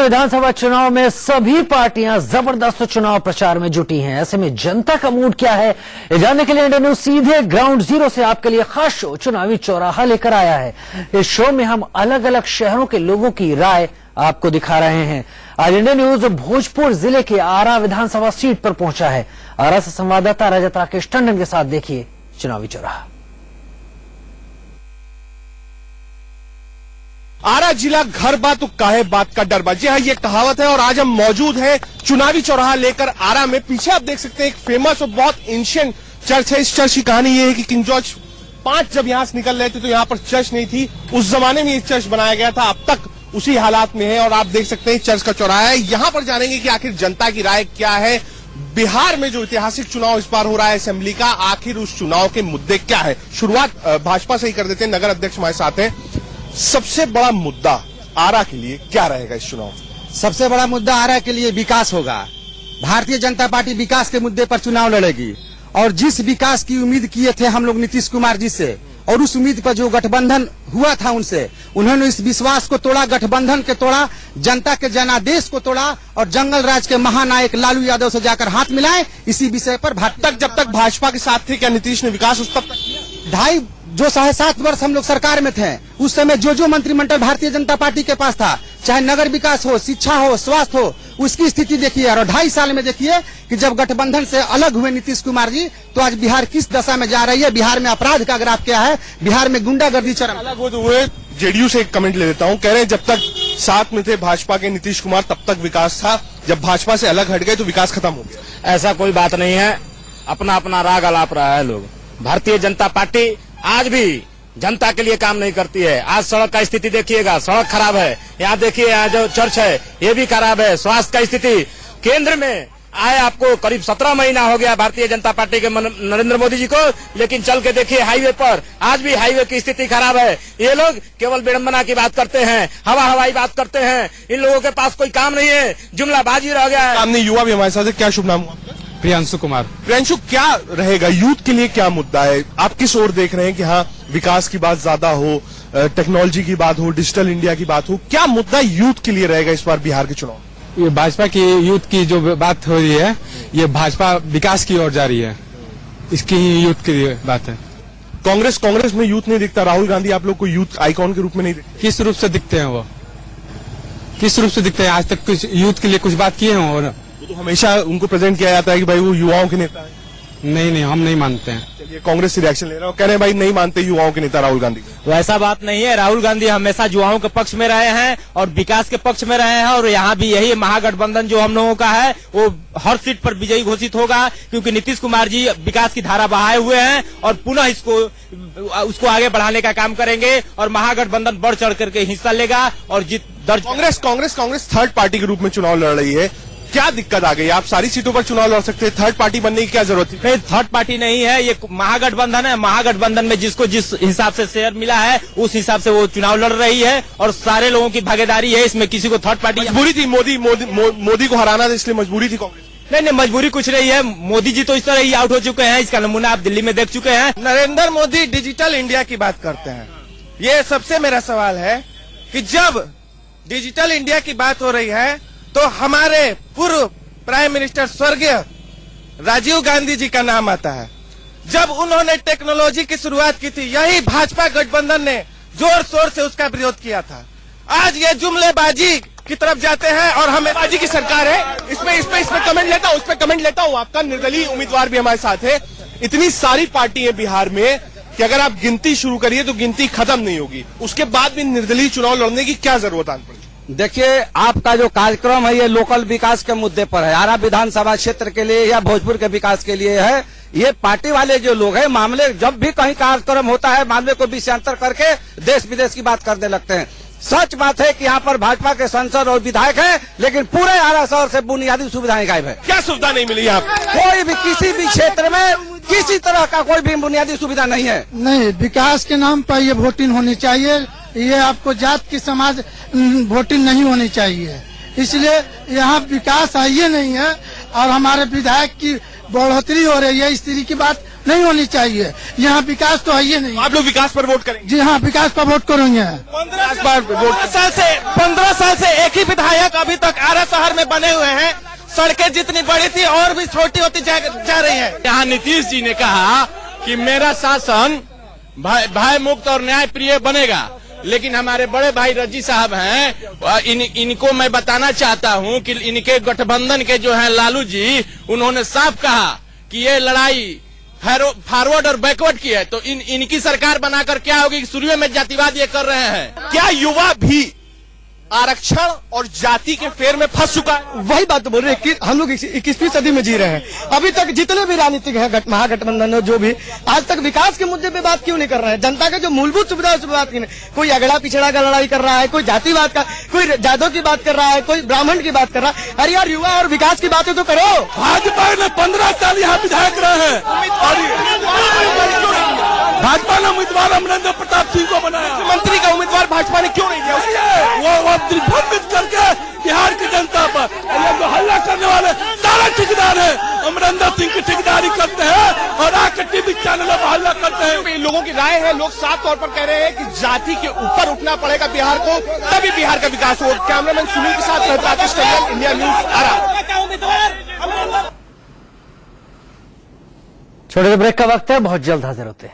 विधानसभा चुनाव में सभी पार्टियां जबरदस्त चुनाव प्रचार में जुटी हैं। ऐसे में जनता का मूड क्या है, ये जानने के लिए इंडिया न्यूज सीधे ग्राउंड जीरो से आपके लिए खास शो चुनावी चौराहा लेकर आया है। इस शो में हम अलग अलग शहरों के लोगों की राय आपको दिखा रहे हैं। आज इंडिया न्यूज भोजपुर जिले के आरा विधानसभा सीट पर पहुंचा है। आरा से संवाददाता रजत राकेश टंडन के साथ देखिए चुनावी चौराहा। आरा जिला घर बा तो काहे बात का डर बा, जी हाँ ये कहावत है। और आज हम मौजूद हैं चुनावी चौराहा लेकर आरा में। पीछे आप देख सकते हैं एक फेमस और बहुत एंशिएंट चर्च है। इस चर्च की कहानी ये है कि किंग जॉर्ज 5 जब यहाँ से निकल रहे थे तो यहाँ पर चर्च नहीं थी। उस जमाने में ये चर्च बनाया गया था, अब तक उसी हालात में है। और आप देख सकते हैं चर्च का चौराहा है। यहाँ पर जानेंगे कि आखिर जनता की राय क्या है। बिहार में जो ऐतिहासिक चुनाव इस बार हो रहा है असेंबली का, आखिर उस चुनाव के मुद्दे क्या है। शुरुआत भाजपा से ही कर देते हैं। नगर अध्यक्ष हमारे साथ हैं। सबसे बड़ा मुद्दा आरा के लिए क्या रहेगा इस चुनाव? सबसे बड़ा मुद्दा आरा के लिए विकास होगा। भारतीय जनता पार्टी विकास के मुद्दे पर चुनाव लड़ेगी और जिस विकास की उम्मीद किए थे हम लोग नीतीश कुमार जी से, और उस उम्मीद पर जो गठबंधन हुआ था उनसे, उन्होंने इस विश्वास को तोड़ा, गठबंधन के तोड़ा, जनता के जनादेश को तोड़ा और जंगल राज के महानायक लालू यादव से जाकर हाथ मिलाए। इसी विषय पर जब तक भाजपा के साथ थे क्या नीतीश ने विकास उस तब तक 7.5 वर्ष हम लोग सरकार में थे, उस समय जो मंत्रिमंडल भारतीय जनता पार्टी के पास था, चाहे नगर विकास हो, शिक्षा हो, स्वास्थ्य हो, उसकी स्थिति देखिए। और 2.5 साल में देखिए कि जब गठबंधन से अलग हुए नीतीश कुमार जी, तो आज बिहार किस दशा में जा रही है। बिहार में अपराध का ग्राफ क्या है, बिहार में गुंडागर्दी चरम। अलग हुए जेडीयू से एक कमेंट ले लेता हूँ। कह रहे हैं जब तक साथ में थे भाजपा के नीतीश कुमार तब तक विकास था, जब भाजपा से अलग हट गए तो विकास खत्म हो गया। ऐसा कोई बात नहीं है, अपना अपना राग अलाप रहा है लोग। भारतीय जनता पार्टी आज भी जनता के लिए काम नहीं करती है। आज सड़क का स्थिति देखिएगा, सड़क खराब है। यहाँ देखिए, यहाँ जो चर्च है ये भी खराब है। स्वास्थ्य का स्थिति, केंद्र में आए आपको करीब 17 महीना हो गया भारतीय जनता पार्टी के नरेंद्र मोदी जी को, लेकिन चल के देखिए हाईवे पर आज भी हाईवे की स्थिति खराब है। ये लोग केवल विडंबना की बात करते हैं, हवाई बात करते हैं। इन लोगों के पास कोई काम नहीं है, जुमलाबाजी रह गया है। सामने युवा भी हमारे साथ है। क्या शुभ नाम हुआ? प्रियांशु कुमार। प्रियांशु, क्या रहेगा यूथ के लिए, क्या मुद्दा है? आप किस ओर देख रहे हैं कि हाँ विकास की बात ज्यादा हो, टेक्नोलॉजी की बात हो, डिजिटल इंडिया की बात हो, क्या मुद्दा यूथ के लिए रहेगा इस बार बिहार के चुनाव? ये भाजपा की यूथ की जो बात हो रही है, ये भाजपा विकास की ओर जा रही है, इसकी ही यूथ के लिए बात है। कांग्रेस में यूथ नहीं दिखता। राहुल गांधी आप लोग को यूथ आइकॉन के रूप में नहीं दिखते? किस रूप से दिखते हैं वो, किस रूप से दिखते हैं? आज तक कुछ यूथ के लिए कुछ बात किए हो? तो हमेशा उनको प्रेजेंट किया जाता है कि भाई वो युवाओं के नेता है। नहीं, हम नहीं मानते हैं। चलिए, कांग्रेस से रिएक्शन ले रहा हूँ। कह रहे हैं भाई नहीं मानते युवाओं के नेता राहुल गांधी। वैसा बात नहीं है। राहुल गांधी हमेशा युवाओं के पक्ष में रहे हैं और विकास के पक्ष में रहे हैं। और यहाँ भी यही महागठबंधन जो हम लोगों का है वो हर सीट पर विजयी घोषित होगा, क्योंकि नीतीश कुमार जी विकास की धारा बहाए हुए हैं और पुनः उसको आगे बढ़ाने का काम करेंगे। और महागठबंधन बढ़ चढ़ करके हिस्सा लेगा और जीत दर्ज। कांग्रेस थर्ड पार्टी के रूप में चुनाव लड़ रही है। क्या दिक्कत आ गई? आप सारी सीटों पर चुनाव लड़ सकते हैं, थर्ड पार्टी बनने की क्या जरूरत है? नहीं, थर्ड पार्टी नहीं है, ये महागठबंधन है। महागठबंधन में जिसको जिस हिसाब से शेयर मिला है उस हिसाब से वो चुनाव लड़ रही है और सारे लोगों की भागीदारी है इसमें। किसी को थर्ड पार्टी मजबूरी थी, मोदी को हराना था इसलिए मजबूरी थी कांग्रेस? नहीं, मजबूरी कुछ नहीं है। मोदी जी तो इस तरह ही आउट हो चुके हैं, इसका नमूना आप दिल्ली में देख चुके हैं। नरेंद्र मोदी डिजिटल इंडिया की बात करते हैं। ये सबसे मेरा सवाल है कि जब डिजिटल इंडिया की बात हो रही है तो हमारे पूर्व प्राइम मिनिस्टर स्वर्गीय राजीव गांधी जी का नाम आता है। जब उन्होंने टेक्नोलॉजी की शुरुआत की थी, यही भाजपा गठबंधन ने जोर शोर से उसका विरोध किया था। आज ये जुमलेबाजी की तरफ जाते हैं और हमें बाजी की सरकार है। इसमें कमेंट लेता हूँ। आपका निर्दलीय उम्मीदवार भी हमारे साथ है। इतनी सारी पार्टी है बिहार में कि अगर आप गिनती शुरू करिए तो गिनती खत्म नहीं होगी। उसके बाद भी निर्दलीय चुनाव लड़ने की क्या जरूरत आन पड़ी? देखिए, आपका जो कार्यक्रम है ये लोकल विकास के मुद्दे पर है, आरा विधानसभा क्षेत्र के लिए या भोजपुर के विकास के लिए है। ये पार्टी वाले जो लोग हैं, मामले जब भी कहीं कार्यक्रम होता है मामले को विषयांतर करके देश विदेश की बात करने लगते हैं। सच बात है कि यहाँ पर भाजपा के सांसद और विधायक हैं, लेकिन पूरे आरा शहर से बुनियादी सुविधाएं गायब है। क्या सुविधा नहीं मिली यहाँ? कोई भी किसी भी क्षेत्र में किसी तरह का कोई भी बुनियादी सुविधा नहीं है। नहीं, विकास के नाम पर ये वोटिंग होनी चाहिए। ये आपको जात की समाज वोटिंग नहीं होनी चाहिए, इसलिए यहाँ विकास है ये नहीं है। और हमारे विधायक की बढ़ोतरी हो रही है, स्त्री की बात नहीं होनी चाहिए। यहाँ विकास तो है ही नहीं। आप लोग विकास पर वोट करेंगे? जी हाँ, विकास पर वोट करेंगे। 15 साल से एक ही विधायक अभी तक आरा शहर में बने हुए हैं। सड़कें जितनी बड़ी थी और भी छोटी होती जा रही है। यहाँ नीतीश जी ने कहा कि मेरा शासन भय मुक्त और न्याय प्रिय बनेगा, लेकिन हमारे बड़े भाई रजी साहब हैं, इनको मैं बताना चाहता हूं कि इनके गठबंधन के जो हैं लालू जी, उन्होंने साफ कहा कि ये लड़ाई फॉरवर्ड और बैकवर्ड की है। तो इनकी सरकार बनाकर क्या होगी? शुरू में जातिवाद ये कर रहे हैं। क्या युवा भी आरक्षण और जाति के फेर में फंस चुका है? वही बात तो बोल रहे हैं कि हम लोग 21वीं सदी में जी रहे हैं। अभी तक जितने भी राजनीतिक है, महागठबंधन जो भी, आज तक विकास के मुद्दे पे बात क्यों नहीं कर रहे हैं? जनता के जो मूलभूत सुविधा है उस पर बात क्यों नहीं? कोई अगड़ा पिछड़ा का लड़ाई कर रहा है, कोई जातिवाद का, कोई जादव की बात कर रहा है, कोई ब्राह्मण की बात कर रहा है। अरे यार, युवा और विकास की बातें तो करो। भाजपा ने 15 साल यहाँ विधायक रहे हैं भाजपा ने उम्मीदवार अमरेंद्र प्रताप सिंह को बनाया। मंत्री का उम्मीदवार भाजपा ने क्यों नहीं दिया? वो दिग्भ्रमित करके बिहार की जनता पर ये जो हल्ला करने वाले सारे ठेकेदार हैं, अमरिंदर सिंह की ठेकेदारी करते हैं और आकर टीवी चैनलों पर हल्ला करते हैं। लोगों की राय है, लोग साफ तौर पर कह रहे हैं कि जाति के ऊपर उठना पड़ेगा बिहार को, तभी बिहार का विकास हो। कैमरामैन सुनील के साथ राकेश टंडन, इंडिया न्यूज आरा। छोटे से ब्रेक का वक्त है, बहुत जल्द हाजिर होते हैं।